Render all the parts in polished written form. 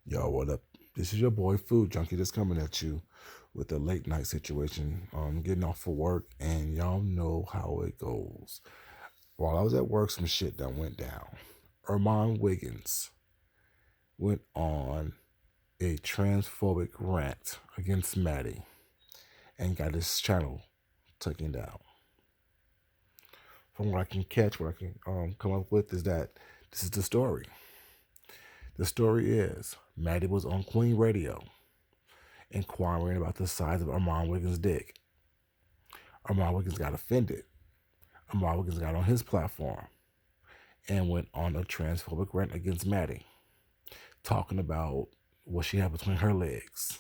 Yo, what up? This is your boy Food Junkie just coming at you with a late night situation. Getting off for work, and y'all know how it goes. While I was at work, some shit that went down. Ermon Wiggins went on a transphobic rant against Maddie and got his channel taken down. From what I can catch, what I can come up with is that this is the story. The story is Maddie was on Queen Radio inquiring about the size of Armand Wiggins' dick. Armand Wiggins got offended. Armand Wiggins got on his platform and went on a transphobic rant against Maddie, talking about what she had between her legs,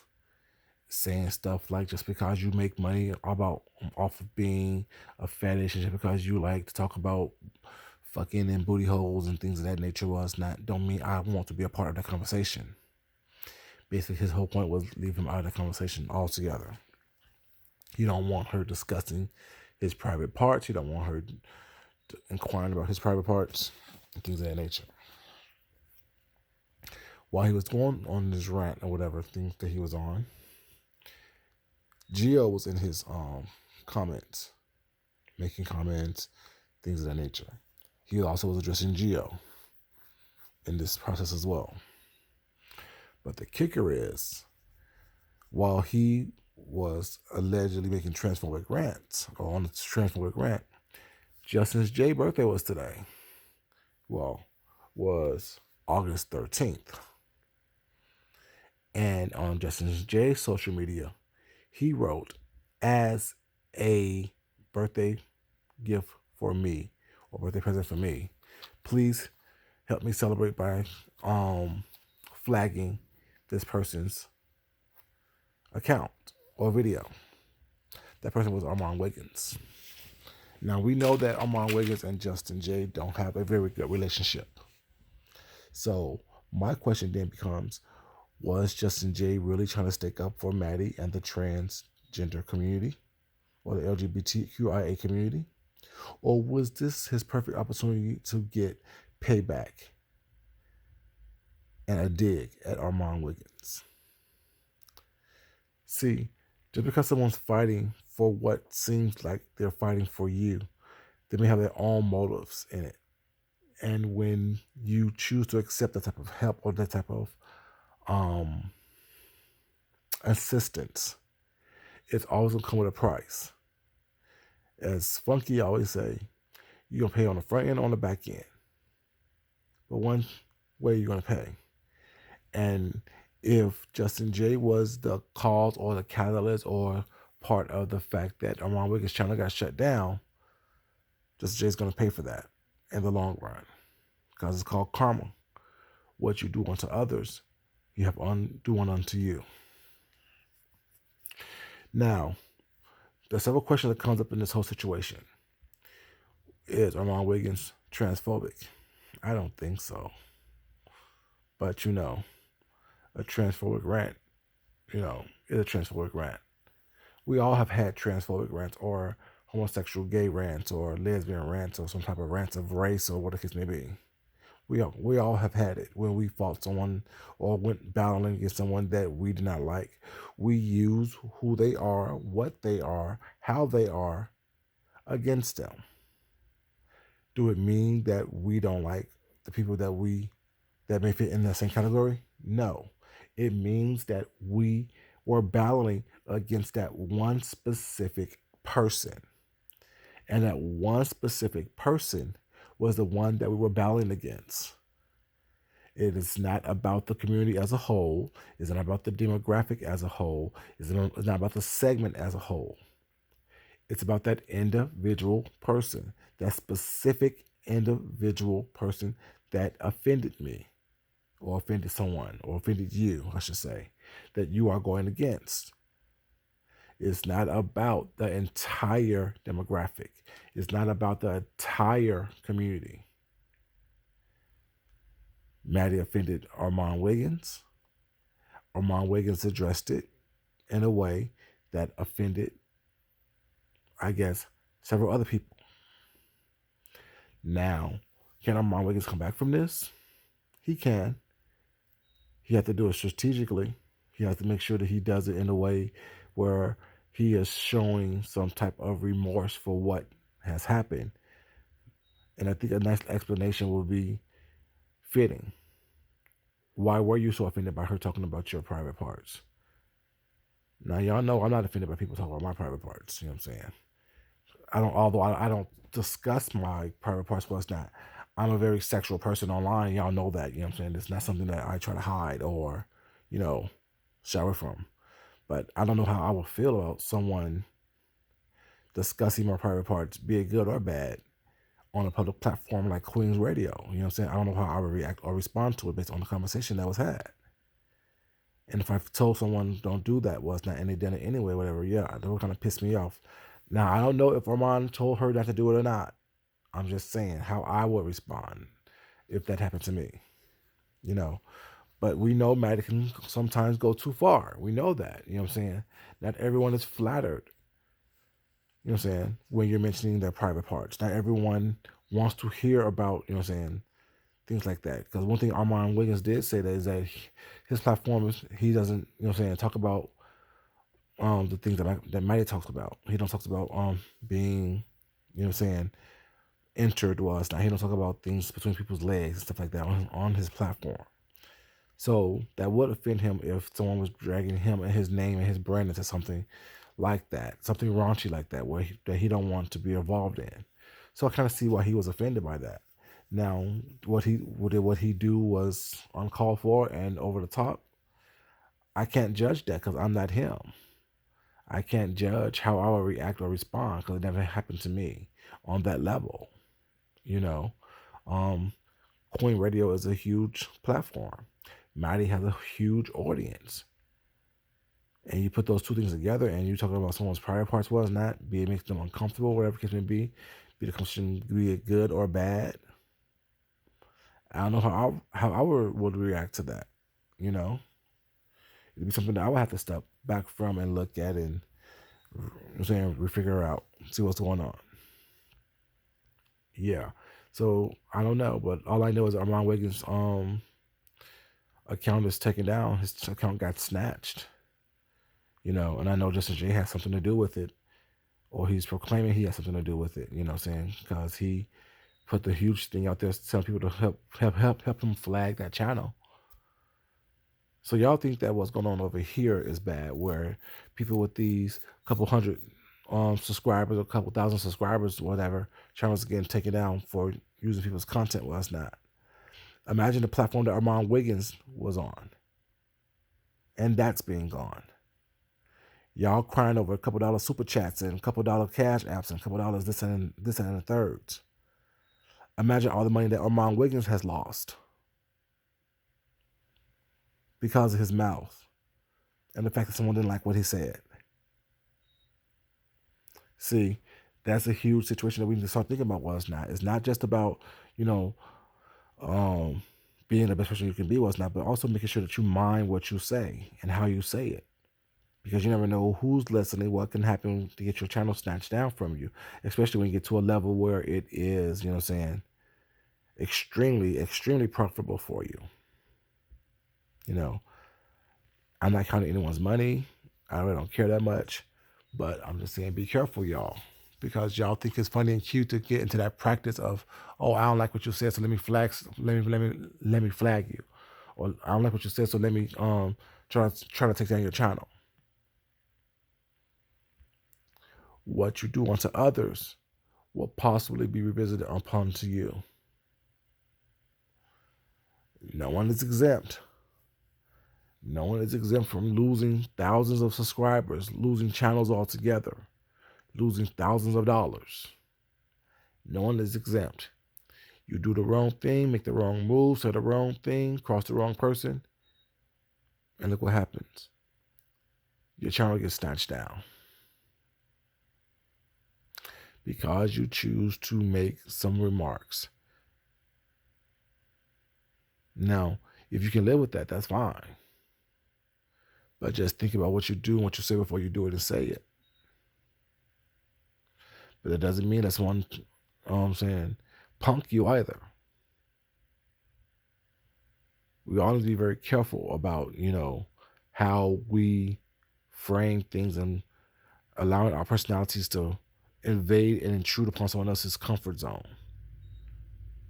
saying stuff like just because you make money about off of being a fetish and just because you like to talk about fucking and booty holes and things of that nature was not don't mean I want to be a part of that conversation. Basically, his whole point was leave him out of the conversation altogether. You don't want her discussing his private parts. You don't want her inquiring about his private parts and things of that nature. While he was going on this rant or whatever things that he was on, Gio was in his comments, making comments, things of that nature. He also was addressing Gio in this process as well. But the kicker is, while he was allegedly making transphobic rants, or on a transphobic rant, Justin's J birthday was today. Well, was August 13th. And on Justin's J social media, he wrote, as a birthday gift for me, or birthday present for me, please help me celebrate by flagging this person's account or video. That person was Armand Wiggins. Now, we know that Armand Wiggins and Justin J don't have a very good relationship. So my question then becomes, was Justin J really trying to stick up for Maddie and the transgender community or the LGBTQIA community? Or was this his perfect opportunity to get payback and a dig at Armand Wiggins? See, just because someone's fighting for what seems like they're fighting for you, they may have their own motives in it. And when you choose to accept that type of help or that type of assistance, it's always gonna come with a price. As Funky always say, you're gonna pay on the front end or on the back end. But one way you're gonna pay. And if Justin J was the cause or the catalyst or part of the fact that Armand Wiggins' channel got shut down, Justin J is gonna pay for that in the long run. Because it's called karma. What you do unto others, you have do unto you. Now, there's several questions that comes up in this whole situation. Is Armand Wiggins transphobic? I don't think so. But a transphobic rant, is a transphobic rant. We all have had transphobic rants or homosexual gay rants or lesbian rants or some type of rants of race or what the case may be. We all have had it when we fought someone or went battling against someone that we did not like. We use who they are, what they are, how they are against them. Do it mean that we don't like the people that may fit in that same category? No. It means that we were battling against that one specific person. And that one specific person was the one that we were battling against. It is not about the community as a whole. It's not about the demographic as a whole. It's not about the segment as a whole. It's about that individual person, that specific individual person that offended me or offended someone or offended you, I should say, that you are going against. It's not about the entire demographic. It's not about the entire community. Maddie offended Armand Wiggins. Armand Wiggins addressed it in a way that offended, I guess, several other people. Now, can Armand Wiggins come back from this? He can. He has to do it strategically. He has to make sure that he does it in a way where he is showing some type of remorse for what has happened. And I think a nice explanation would be fitting. Why were you so offended by her talking about your private parts? Now, y'all know I'm not offended by people talking about my private parts. You know what I'm saying? Although I don't discuss my private parts, was not. I'm a very sexual person online. Y'all know that. You know what I'm saying? It's not something that I try to hide or, you know, shower from. But I don't know how I would feel about someone discussing my private parts, be it good or bad, on a public platform like Queen's Radio. You know what I'm saying? I don't know how I would react or respond to it based on the conversation that was had. And if I told someone don't do that, well, it's not, and they did it anyway, whatever, yeah, that would kind of piss me off. Now, I don't know if Armand told her not to do it or not. I'm just saying how I would respond if that happened to me, you know. But we know Maddie can sometimes go too far. We know that, you know what I'm saying? Not everyone is flattered, you know what I'm saying, when you're mentioning their private parts. Not everyone wants to hear about, you know what I'm saying, things like that. Because one thing Armand Wiggins did say that is that his platform is, he doesn't, you know what I'm saying, talk about the things that Maddie talks about. He don't talk about being, you know what I'm saying, entered was. Now he don't talk about things between people's legs and stuff like that on his platform. So that would offend him if someone was dragging him and his name and his brand into something like that, something raunchy like that, that he don't want to be involved in. So I kind of see why he was offended by that. Now, what he do was uncalled for and over the top. I can't judge that because I'm not him. I can't judge how I will react or respond because it never happened to me on that level. You know, um, Queen Radio is a huge platform. Maddie has a huge audience. And you put those two things together and you're talking about someone's private parts was not, be it makes them uncomfortable, whatever the case may be the conversation be it good or bad. I don't know how I would react to that. You know, it'd be something that I would have to step back from and look at and, you know what I'm saying, refigure out, see what's going on. Yeah. So I don't know, but all I know is Armand Wiggins' account is taken down. His account got snatched. You know, and I know Justin J has something to do with it, or he's proclaiming he has something to do with it. You know what I'm saying? Because he put the huge thing out there telling people to help him flag that channel. So y'all think that what's going on over here is bad, where people with these couple hundred subscribers or a couple thousand subscribers, whatever, channels are getting taken down for using people's content. Well, it's not. Imagine the platform that Armand Wiggins was on, and that's being gone. Y'all crying over a couple dollar super chats and a couple dollar cash apps and a couple dollars this and the thirds. Imagine all the money that Armand Wiggins has lost because of his mouth and the fact that someone didn't like what he said. See, that's a huge situation that we need to start thinking about. What's not. It's not just about, you know, um, being the best person you can be, what's not, but also making sure that you mind what you say and how you say it. Because you never know who's listening, what can happen to get your channel snatched down from you, especially when you get to a level where it is, you know what I'm saying, extremely, extremely profitable for you. You know, I'm not counting anyone's money. I really don't care that much, but I'm just saying, be careful, y'all, because y'all think it's funny and cute to get into that practice of, oh, I don't like what you said, so let me flag you, or I don't like what you said, so let me try to take down your channel. What you do unto others will possibly be revisited upon to you. No one is exempt. No one is exempt from losing thousands of subscribers, losing channels altogether, losing thousands of dollars. No one is exempt. You do the wrong thing, make the wrong move, say the wrong thing, cross the wrong person, and look what happens. Your channel gets snatched down because you choose to make some remarks. Now, if you can live with that, that's fine. But just think about what you do and what you say before you do it and say it. But it doesn't mean that someone, I'm saying, punk you either. We all need to be very careful about, how we frame things and allowing our personalities to invade and intrude upon someone else's comfort zone.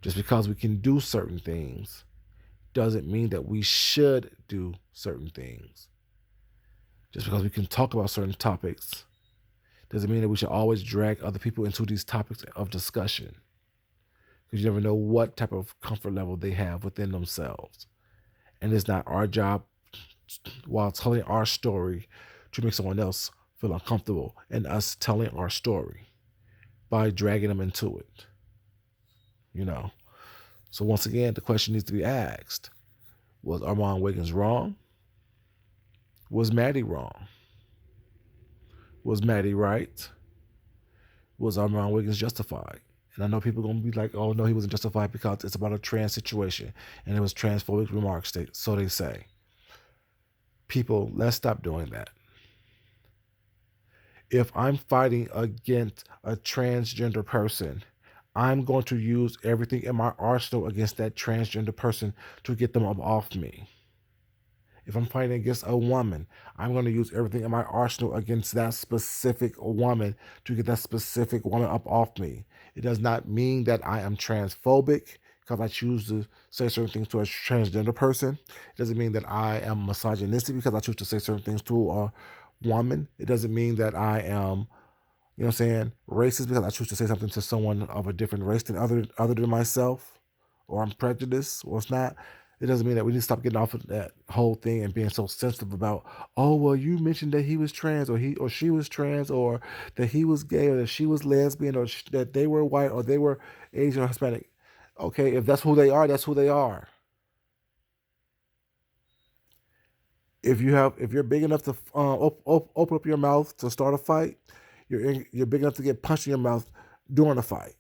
Just because we can do certain things doesn't mean that we should do certain things. Just because we can talk about certain topics doesn't mean that we should always drag other people into these topics of discussion, because you never know what type of comfort level they have within themselves. And it's not our job, while telling our story, to make someone else feel uncomfortable and us telling our story by dragging them into it. You know. So once again, the question needs to be asked: was Armand Wiggins wrong? Was Maddie wrong? Was Maddie right? Was Armand Wiggins justified? And I know people are going to be like, oh, no, he wasn't justified because it's about a trans situation and it was transphobic remarks, so they say. People, let's stop doing that. If I'm fighting against a transgender person, I'm going to use everything in my arsenal against that transgender person to get them up off me. If I'm fighting against a woman, I'm going to use everything in my arsenal against that specific woman to get that specific woman up off me. It does not mean that I am transphobic because I choose to say certain things to a transgender person. It doesn't mean that I am misogynistic because I choose to say certain things to a woman. It doesn't mean that I am, racist because I choose to say something to someone of a different race than other than myself, or I'm prejudiced, or it's not. It doesn't mean that we need to stop getting off of that whole thing and being so sensitive about, oh, well, you mentioned that he was trans, or he or she was trans, or that he was gay, or that she was lesbian, or that they were white, or they were Asian or Hispanic. Okay, if that's who they are, that's who they are. If you're big enough to open up your mouth to start a fight, you're big enough to get punched in your mouth during a fight.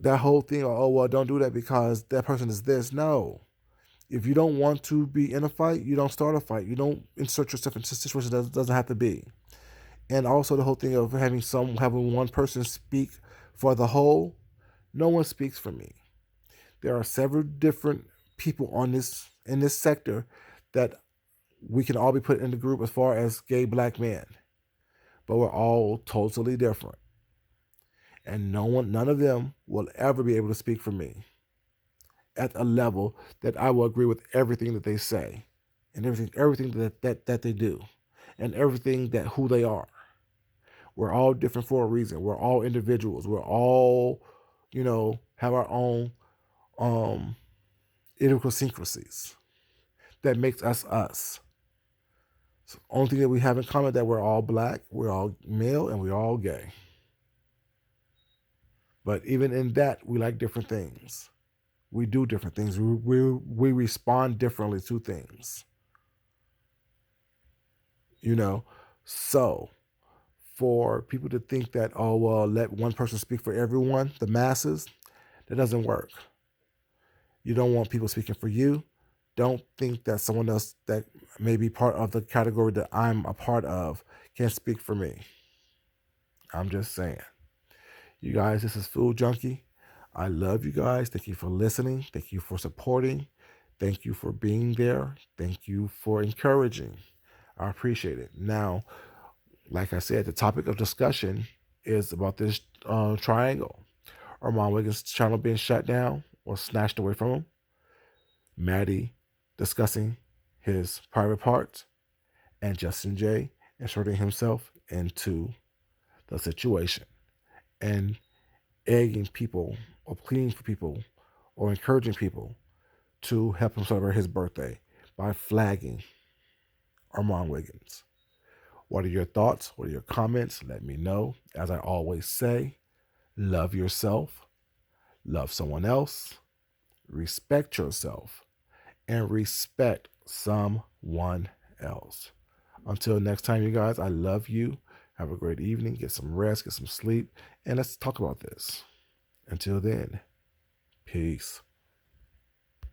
That whole thing, oh, well, don't do that because that person is this. No. If you don't want to be in a fight, you don't start a fight. You don't insert yourself into situations that doesn't have to be. And also the whole thing of having one person speak for the whole. No one speaks for me. There are several different people in this sector that we can all be put in the group as far as gay black men, but we're all totally different, and none of them will ever be able to speak for me at a level that I will agree with everything that they say, and everything that they do, and everything that who they are. We're all different for a reason. We're all individuals. We're all, have our own um idiosyncrasies that makes us us. So the only thing that we have in common is that we're all black, we're all male, and we're all gay. But even in that, we like different things. We do different things. We respond differently to things. You know, so for people to think that, oh well, let one person speak for everyone, the masses, that doesn't work. You don't want people speaking for you. Don't think that someone else that may be part of the category that I'm a part of can speak for me. I'm just saying. You guys, this is Food Junkie. I love you guys. Thank you for listening. Thank you for supporting. Thank you for being there. Thank you for encouraging. I appreciate it. Now, like I said, the topic of discussion is about this triangle. Armand Wiggins' channel being shut down or snatched away from him. Maddie discussing his private parts, and Justin J inserting himself into the situation and egging people or pleading for people or encouraging people to help him celebrate his birthday by flagging Armand Wiggins. What are your thoughts? What are your comments? Let me know. As I always say, love yourself, love someone else, respect yourself, and respect someone else. Until next time, you guys, I love you. Have a great evening. Get some rest, get some sleep, and let's talk about this. Until then, peace.